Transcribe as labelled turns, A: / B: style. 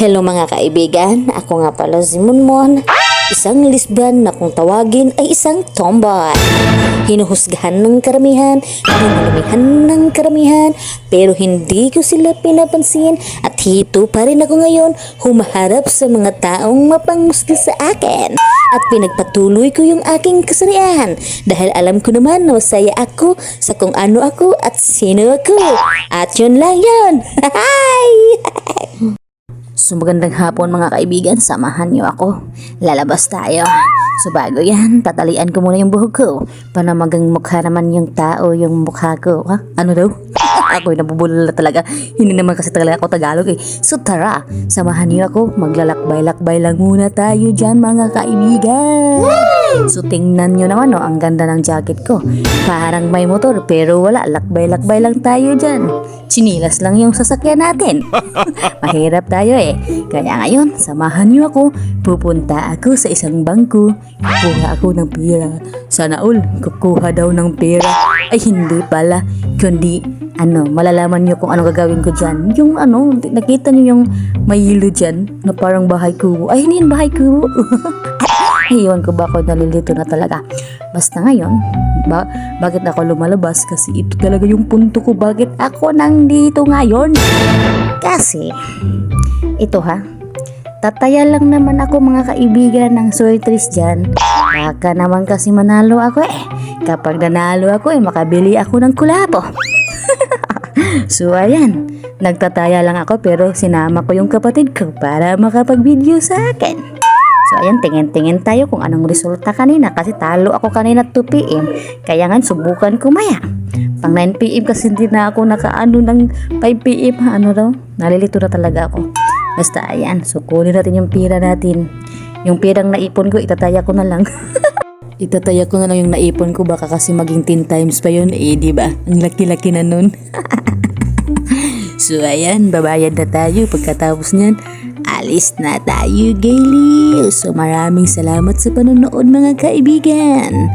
A: Hello mga kaibigan, ako nga pala si Munmon, isang lesbian na kung tawagin ay isang tomboy. Hinuhusgahan ng karamihan, hinulumihan ng karamihan, pero hindi ko sila pinapansin at hito pa rin ako ngayon humaharap sa mga taong mapangusga sa akin. At pinagpatuloy ko yung aking kasarian dahil alam ko naman na masaya ako sa kung ano ako at sino ako. At yun lang yun. Hi! So magandang hapon mga kaibigan, samahan niyo ako. Lalabas tayo. So bago yan, tatalian ko muna yung buhok ko. Panamagang mukha naman yung tao yung mukha ko. Ha? Ano daw? Ako'y nabubulala talaga. Hindi naman kasi talaga ako Tagalog eh. So tara, samahan niyo ako. Maglalakbay-lakbay lang muna tayo dyan mga kaibigan. So tingnan nyo naman ang ganda ng jacket ko. Parang may motor pero wala, lakbay-lakbay lang tayo dyan. Chinilas lang yung sasakyan natin. Mahirap tayo eh. Kaya ngayon, samahan niyo ako. Pupunta ako sa isang bangko. Kukuha ako ng pera. Sana all, kukuha daw ng pera. Ay hindi pala. Kundi, malalaman niyo kung ano gagawin ko dyan. Yung nakita niyo yung may yelo dyan na parang bahay kubo. Ay hindi yung bahay kubo. Iwan ko ba ako nalilito na talaga. Basta ngayon, bakit ako lumalabas? Kasi ito talaga yung punto ko. Bakit ako nandito ngayon? Kasi, ito tataya lang naman ako mga kaibigan ng sortries dyan. Baka naman kasi manalo ako eh. Kapag nanalo ako makabili ako ng kulabo. So ayan, nagtataya lang ako pero sinama ko yung kapatid ko para makapag-video sa akin. So ayan, tingin-tingin tayo kung anong resulta kanina kasi talo ako kanina 2 PM. Kaya nga subukan ko maya. Pang 9 PM kasi hindi na ako nakaano ng 5 PM. Nalilito na talaga ako. Basta ayan, so kunin natin yung pira natin. Yung pirang naipon ko, itataya ko na lang. Itataya ko na lang yung naipon ko, baka kasi maging 10 times pa yun eh, diba? Ang laki-laki na nun. So ayan, babayad na tayo. Pagkatapos niyan, alis na tayo, Gayle. So maraming salamat sa panonood mga kaibigan.